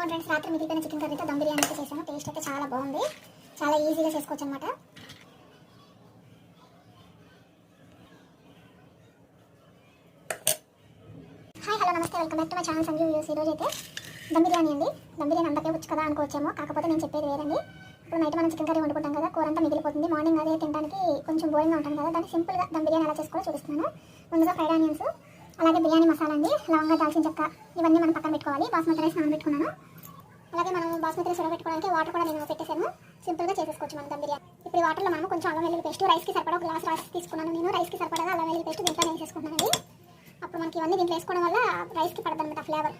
Friends, రాత్రి మిగిలిపోయిన chicken కర్రీతో dum biryani అయితే చేశాను. టేస్ట్ అయితే చాలా బాగుంది. చాలా ఈజీగా చేసుకోవచ్చు అనమాట. హాయ్, హలో, నమస్తే, welcome back to my channel Sanjeev views. ఈరోజు అయితే దమ్ బిర్యానీ అండి. దమ్ బిర్యానీ అందరికీ వచ్చు కదా అనుకోవచ్చేమో, కాకపోతే నేను చెప్పేది వేరండి. ఇప్పుడు నైట్ మనం చికెన్ కర్రీ వండుకుంటాం కదా, కూర అంతా మిగిలిపోతుంది. మార్నింగ్ అదే తినడానికి కొంచెం బోరింగ్గా ఉంటుంది కదా, దాన్ని సింపుల్గా దమ్ బిర్యానీ ఎలా చేసుకోవాలో చూపిస్తున్నాను. ముందుగా ఫ్రైడ్ ఆనియన్స్, అలాగే బిర్యానీ మసాలా అండి, లవంగా, దాల్చిన చెక్క, ఇవన్నీ మనం పక్కన పెట్టుకోవాలి. బాస్మతి రైస్ నానబెట్టుకున్నాను. అలాగే మనం బాస్మతి రైస్ ఉడకబెట్టుకోవడానికి వాటర్ కూడా నేను పెట్టేశాను. సింపుల్గా చేసేసుకోవచ్చు మనం దమ్ బిర్యానీ. ఇప్పుడు ఈ వాటర్లో మనం కొంచెం అల్లం వెల్లుల్లి పేస్ట్, రైస్కి సరిపడా ఒక గ్లాస్ రైస్ తీసుకున్నాను నేను. రైస్కి సరిపడా అల్లం వెల్లుల్లి పేస్ట్ దీంట్లో వేసేసుకుంటున్నానండి. అప్పుడు మనకి ఇవన్నీ దీంట్లో వేసుకోవడం వల్ల రైస్కి పడదు అనమాట ఫ్లేవర్.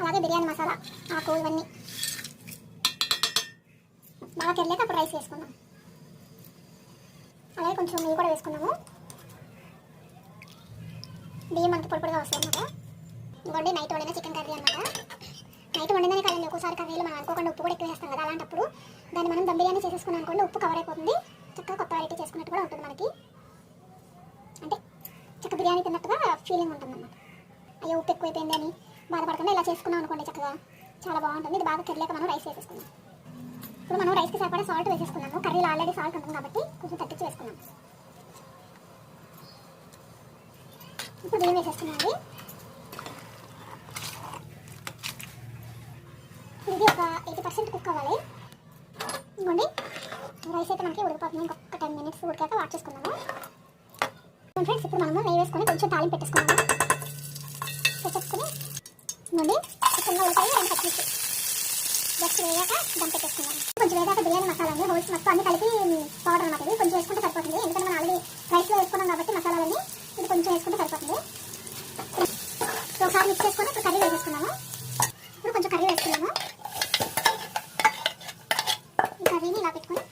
అలాగే బిర్యానీ మసాలా, ఆకు, ఇవన్నీ బాగా తెరలేక అప్పుడు రైస్ వేసుకుందాం. అలాగే కొంచెం నెయ్యి కూడా వేసుకున్నాము. బియ్యం మనకి పొడిపొడిగా వస్తుంది అనమాట. ఇవ్వండి నైట్ వండిన చికెన్ కర్రీ అనమాట. నైట్ వండిందని కదండి, ఒక్కోసారి కర్రీలు మనం అనుకోకుండా ఉప్పు కూడా ఎక్కువ వేస్తాం కదా, అలాంటప్పుడు దాన్ని మనం దమ్ బిర్యానీ చేసేసుకున్నాం అనుకోండి, ఉప్పు కవర్ అయిపోతుంది. చక్కగా కొత్త వెరైటీ చేసుకున్నట్టు కూడా ఉంటుంది మనకి. అంటే చక్క బిర్యానీ తిన్నట్టుగా ఫీలింగ్ ఉంటుంది అన్నమాట. అయ్యో ఉప్పు ఎక్కువైపోయింది అని బాధపడకుండా ఇలా చేసుకున్నాం అనుకోండి, చక్కగా చాలా బాగుంటుంది. ఇది బాగా తెరలేక మనం రైస్ వేసేసుకున్నాం. ఇప్పుడు మనం రైస్కి సరిపడా సాల్ట్ వేసేసుకున్నాము. కర్రీలో ఆల్రెడీ సాల్ట్ ఉంటుంది కాబట్టి కొంచెం తగ్గించి వేసుకున్నాం. ఇప్పుడు బియ్యం వేసేస్తున్నామండి. ఇది ఒక 80% కుక్ అవ్వాలి. ఇవ్వండి రైస్ అయితే మనకి ఉడికిపోతుంది. ఇంకొక 10 minutes ఉడికాక వాట్ చేసుకున్నాము. ఫ్రెండ్స్, ఇప్పుడు మనము నెయ్యి వేసుకొని కొంచెం తాలింపు పెట్టేసుకున్నాము. ఇవ్వండి చికెన్లో ఉడికాయి 2 పచ్చిమిర్చి జస్ట్ వేయాక దమ్ పెట్టేసుకున్నాము. కొంచెం వేయాక బిర్యానీ మసాలా అండి, హోల్స్ మొత్తం అన్ని కలిపి పౌడర్ అన్నమాట. ఇది కొంచెం వేసుకుంటే సరిపోతుంది, ఎందుకంటే మనం ఆల్రెడీ రైస్లో వేసుకున్నాం కాబట్టి మసాలాలన్నీ ఇది కొంచెం వేసుకుంటే సరిపోతుంది. ఒకసారి మిక్స్ చేసుకొని ఇప్పుడు కర్రీ వేసేసుకున్నాము. ఇప్పుడు కొంచెం కర్రీ వేసుకున్నాము. ఈ కర్రీని ఇలా పెట్టుకొని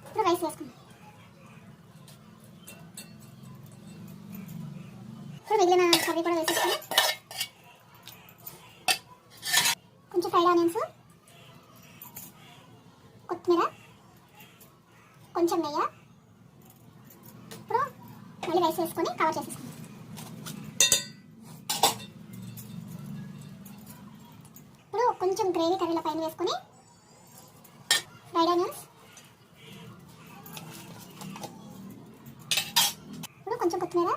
ఇప్పుడు రైస్ వేసుకున్నాం. ఇప్పుడు మిగిలిన కర్రీ కూడా వేసేసుకుని కొంచెం ఫ్రైడ్ ఆనియన్స్, కొత్తిమీర, కొంచెం నెయ్యి, ఇప్పుడు మళ్ళీ రైస్ వేసుకొని కవర్ చేసేసుకున్నాం. ఇప్పుడు కొంచెం గ్రేవీ కర్రీలో పైన వేసుకొని ఫ్రైడ్ ఆనియన్స్, ఇప్పుడు కొంచెం కొత్తిమీర,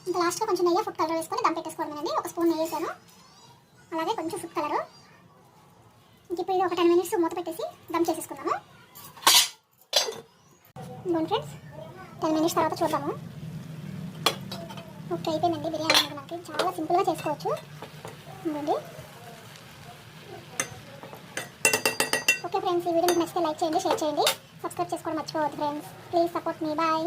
ఇంకా లాస్ట్లో కొంచెం నెయ్యి, ఫుడ్ కలర్ వేసుకొని దమ్ పెట్టేసుకోవడమేనండి. ఒక స్పూన్ నెయ్యి వేసాను, అలాగే కొంచెం ఫుడ్ కలరు. ఇప్పుడు ఇది ఒక 10 minutes మూత పెట్టేసి దమ్ చేసేసుకుందాము. ఇదిగోండి ఫ్రెండ్స్, 10 minutes తర్వాత చూద్దాము. ఓకే, అయిపోయిందండి బిర్యానీ అనేది మనకి చాలా సింపుల్గా చేసుకోవచ్చు. ఇదిగోండి. ఓకే ఫ్రెండ్స్, ఈ వీడియో మీకు నచ్చితే లైక్ చేయండి, షేర్ చేయండి, సబ్స్క్రైబ్ చేసుకోవడం మర్చిపోవద్దు friends. Please support me. Bye.